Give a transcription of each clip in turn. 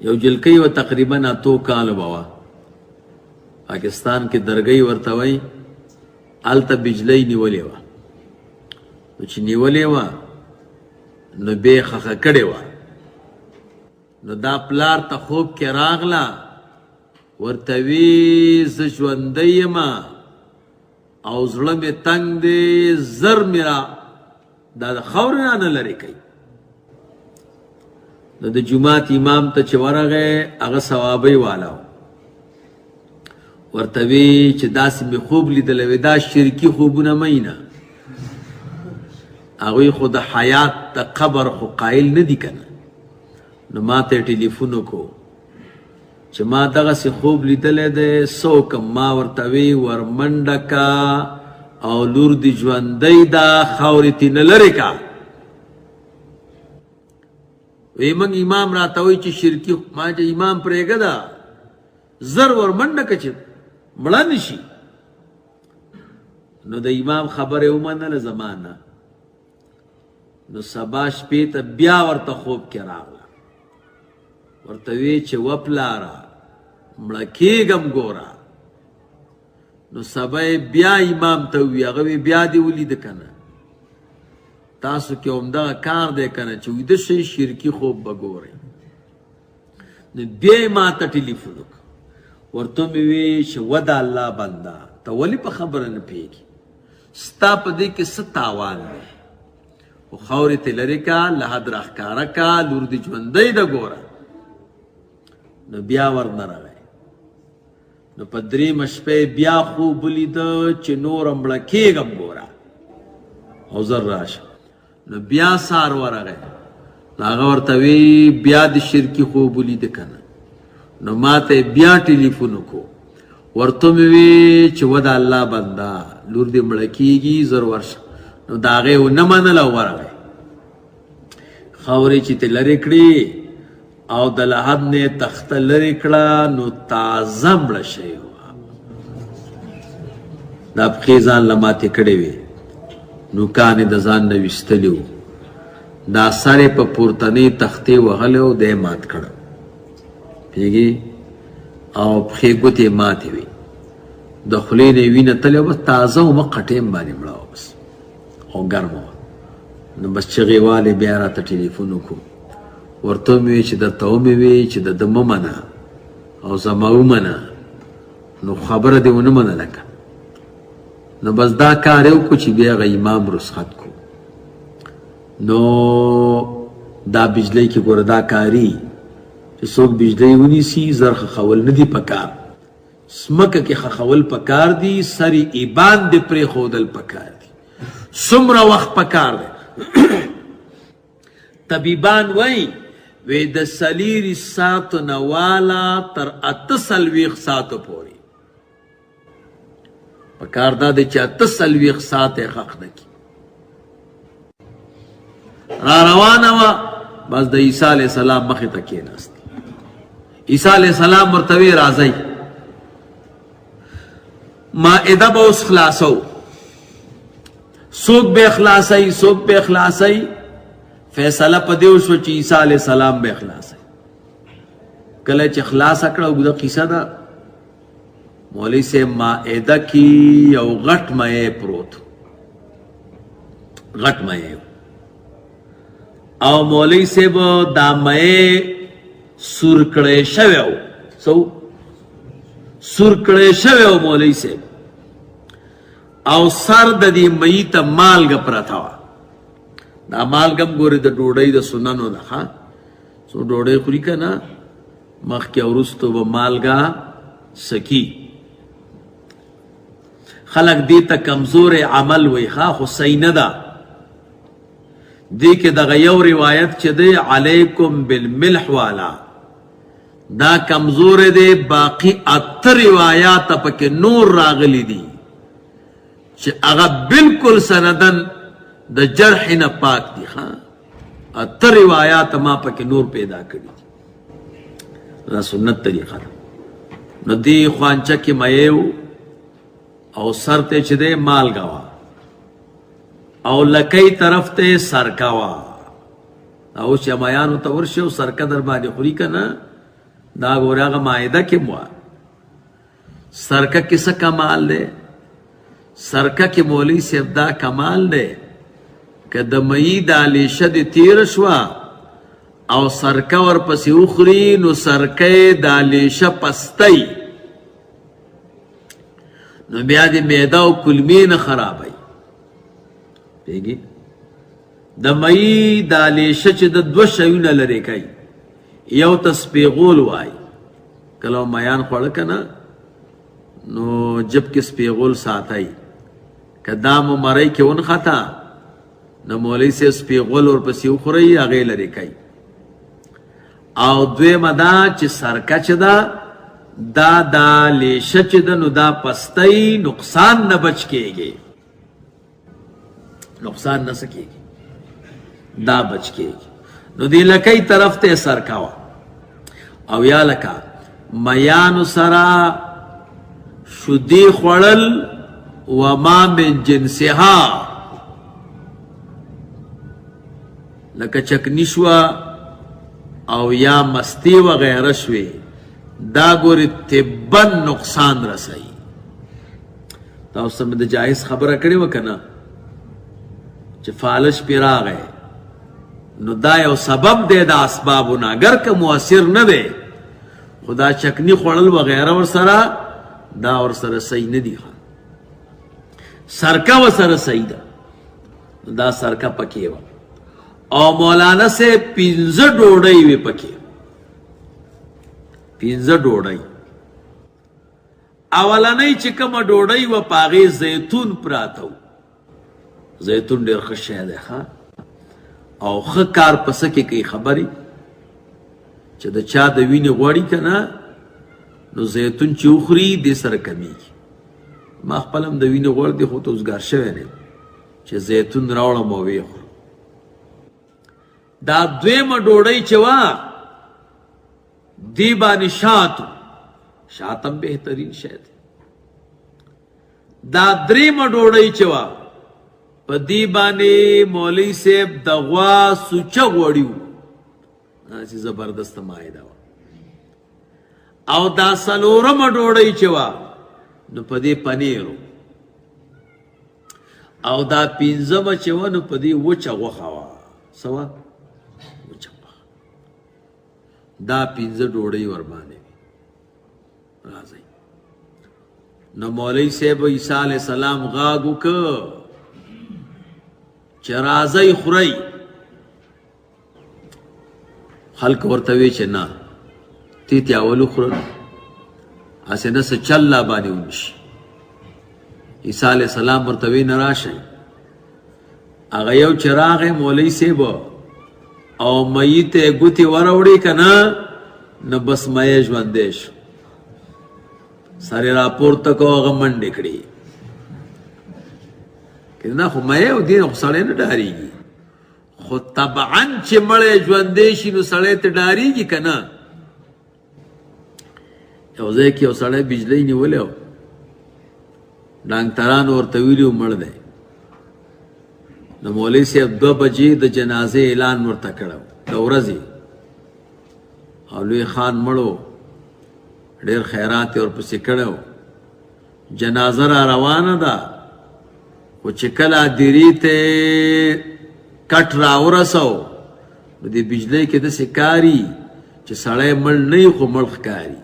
یو جلکی و تقریبا 8 کال بوا پاکستان کې درګۍ ورته وای الته بجلی نیولې وه نو چې نیولې وه نو بیا خخه کړې وه نو دا پلار ته خوب کې راغله ورته وی زه ژوندی یم او زړه مې تنګ دی زر مې را دا د خاورې نه لرې کوي نو د جومات امام ته چې ورغی هغه ثوابۍ والا ورته وی چې داسې مې خوب لیدلی وی دا شرکي خوبونه مه نه هغوی خو د حیات د قبر خو قایل نه دي که نه نو ما ته یې ټلیفون وکړو چې ما دغسې خوب لیدلی دی څه وکړم ما ورته وی ورمنډه کا او لور دې ژوندی ده خاورې تېنه لرې کا وی موږ امام راته وی چې شرکي ما چې امام پرېږه ده زر ورمنډه که چې مړه نشي نو د امام خبره ومنله زما نه نو سبا شپې ته بیا ورته خوب کې راغله ورته وی چې وپلاره مړه کېږم ګوره نو سبا بیا امام ته وی هغه وی بیا دې ولیده که نه تاسو کې همدغه کار دی که نه چې ویده شئ شرکي خوب به ګورئ نو بیا یې ما ته ټلیفون وکړه ورته مې وی چې و د الله بنده ته ولې په خبره نه پوهېږي ستا په دې کې څه تاوان دی خو خاورې ترې لرې کا لحد راښکاره کا لور دې ژوندی ده ګوره نو بیا ورنه راغی نو په درېیمه شپه بیا خوب ولیده چې نوره مړه کېږم ګوره او زر راشه نو بیا سهار ورغی نو هغه ورته وی بیا د شرکي خوب ولیده که نه نو ما ته بیا ټلیفون وکړو ورته مې وی چې و د الله بنده لور دې مړه کېږي زر ورشه نو د هغې ونه منله ورغی خاورې چې ترې لرې کړې او د لحد نه یې تخته لرې کړه نو تازه مړه شوې وه دا پښې ځان له ماتې کړې وې نوکان یې د ځان نه ویستلي وو دا سر یې په پورتنۍ تختې وهلی و دی یې مات کړه پوهېږي او پښې ګوتې یې ماتې وې د خولې نه یې وینه تلې وه بس تازه ومه قټیم باندې مړه وه بس او ګرمه وه نو بس چغې والې بیا راته ټلیفون وکړو ورته مې وی چې درته ومې وی چې د ده مه منه او زما ومنه نو خبره دې ونه منله که نو بس دا کار یې وکړو چې بیا هغه امام رخصت کړو نو دا بجلی کې ګوره دا کاري چې څوک بجلی ونیسي زر خښول نه دي پکار ځمکه کې خښول پکار دي سر یې ایبان دې پرېښودل پکار دي څومره وخت پکار دی طبیبان وایي وی د 40 ساعتو نه والا تر 48 ساعتو پورې پکار دا دی چې 48 ساعت یې ښخ نه کړي را روانه وه بس د عیسی علیه السلام مخې ته کېناست عیسی علیه السلام ورته وی راځئ مائده به اوس خلاصو څوک به خلاصوي څوک به خلاصوي فیصله په دې وشوه چې عیسی علیه السلام به خلاصوي کله چې خلاصه کړه اوږده قیصه ده مولوي صاحب مائده کې یو غټ مایع پروت غټ مایع او مولوي صاحب دا مایع سور کړی شوی و سور کړی شوی و مولوي صاحب او سر د دې مئی ته مالګه پرته وه دا مالګه هم ګورې د ډوډۍ د سننو ده ښه څو ډوډۍ خوري که نه مخکې او وروستو به مالګه سکي خلک دې ته کمزور عمل وایي ښه خو صحیح نه ده دې کې دغه یو روایت چې دی علیکم بالملح والا دا کمزور دی باقی 8 روایات پکې نور راغلی دي چې هغه بالکل سندن د جرح نه پاک دي ښه 8 روایات ما پکې نور پیدا کړي دا سنت طریقه ده نو دې خوانچه کې مایو او سر ته چې دی مالګه وه او لکۍ طرف ته سرکه وه اوس چې مایانو ته ورشي او سرکه در باندې خوري که نه دا ګوره هغه مائده کې مو سرکه کې څه کمال دی سرکه کې مولوي صاحب دا کمال دی که د مئی دا لیشه دې تېره شوه او سرکه ورپسې وخوري نو سرکه دا لیشه پستی نو بیا دې معده او کلمې نه خرابوي پوهېږي د مئی دا لیشه چې د دوه شیونه لرې کوي یو ته سپېغول وایي کله میان خوړه که نه نو جب کې سپېغول ساتئ که دا مو مرۍ کې ونښته نو مولوي صاحب سپېغول ورپسې وخورئ هغې لرې کوي او دویمه دا چې سرکه چې ده دا لیشه چې ده نو دا پستی نقصان نه بچ کېږي نقصان نه څه کېږي دا بچ کېږي نو دې لکۍ طرف ته سرکه وه او یا لکه میانو سره شدې خوړل وما من جنسها لکه چکنی شوه او یا مستی وغیره شوی دا ګورې طباً نقصان رسوي تاسو مې د جایز خبره کړې وه که نه چې فالش پې راغی نو دا یو سبب دی د اسبابونه اگر که مؤثر نه دی خو دا چکنی خوړل وغیره ورسره دا ورسره صحیح نه دي سرکه ورسره صحیح ده دا سرکه پکې وه او مولانا سے 15 ډوډۍ وې پکې 15 ډوډۍ اولنۍ چې کومه ډوډۍ وه په هغې زیتون پراته و زیتون ډېر ښه شی دی ښه او ښه کار په څه کې کوي خبرې چې د چا د وینې غوړي که نه نو زیتون چې وخوري دې سره کمیږي ما خپل هم د وینې غوړ دی خو ته اوزګار شوی دی چې زیتون راوړم او ویې خورم دا دویمه ډوډۍ چې وه دې باندې شات هم بهترین شی دی دا دریمه ډوډۍ چې وه په دې باندې مولوي صاحب د غوا سوچه غوړي وو چې زبردسته مایده وه او دا څلورمه ډوډۍ چې وه نو په دې پنیرو او دا پنځمه چې وه نو په دې وچه غوښه وه څه وه دا 15 ډوډۍ ورباندې راځي نو مولوي صاحب عیسی علیه السلام غاږ وکړ چې راځئ خورئ خلک ورته وی چې نه تیتې اول وخوره هسې نه څه چل لا باندې ونشي عیسی علیه السلام ورته وی نه راشئ هغه یو چې راغی مولوي صاحب او مئی ته ګوتې وروړې که نه نو بس مئی ژوندی شو سر یې راپورته کړو هغه منډې کړې که نه خو مئی او دین خو سړی نه ډارېږي خو طبعا چې مړی ژوندی شي نو سړی ته ډارېږي که نه یو ځای کې یو سړی بجلی نیولی و ډاکټرانو ورته ویلي و مړ دی د مولوي صاحب 2 بجې د جنازې اعلان ورته کړی د ورځې او لوی خان مړو ډېر خیرات یې ورپسې کړی و جنازه را روانه ده خو چې کله دیرې ته کټ راورسو نو د بجلی کې داسې کاري چې سړی مړ نه وي خو مړ ښکاري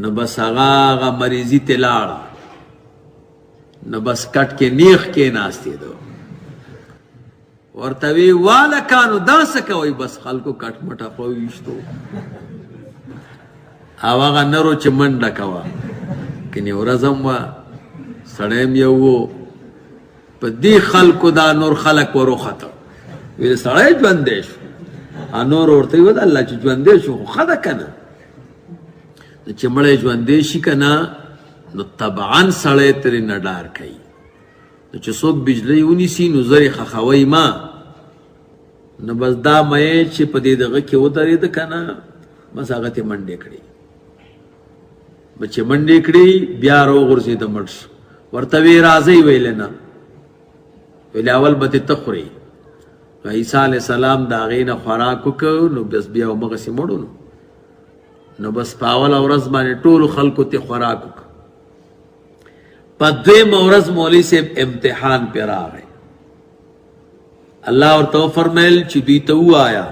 نو بس هغه مریضي ته لاړه نو بس کټ کې نیخ کې ناستېدو ورته وی والکانو دا څه کوئ بس خلکو کټ مټه په ویشتو او هغه نرو چې منډه کوه کنې ورځ هم وه سړی م یو و په دې خلکو دا نور خلک وروخته ویل سړی ژوندی شو نور ورته ویل الله چې ژوندی شو خو ښه ده که نه چې مړی ژوندی شي که نه نو طبعا سړی ترې نه ډار کوي نو چې څوک بجلی ونیسي نو زر یې خښوئ ما نو بس دا مئ چې په دې دغه کې ودرېده که نه بس هغه ته منډې کړې چې منډې کړې بیا راوغورځېده مړ شو ورته وی راځئ ویلې نه ویلې اول به دې ته خورې عیسی علیہ السلام دا غینه خوراک وکړو نو بس بیا ومغسې مړو نو بس په اوله ورځ باندې ټولو خلکو ته خوراک وکړو. په دویمه ورځ مولوي صاحب امتحان پې راغی. الله ورته وفرمیل چې دوی ته ووایه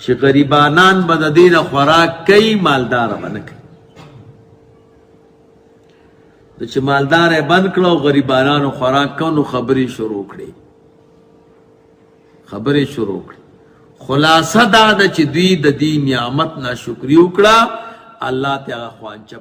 چې غریبانان به د دې نه خوراک کوي، مالداره به نه کوي. چې مالدار یې بند کړه او غریبانانو خوراک کو نو خبرې شروع کړې. خلاصه دا ده چې دوی د دې نعمت ناشکري وکړه، الله ته هغه خوانچه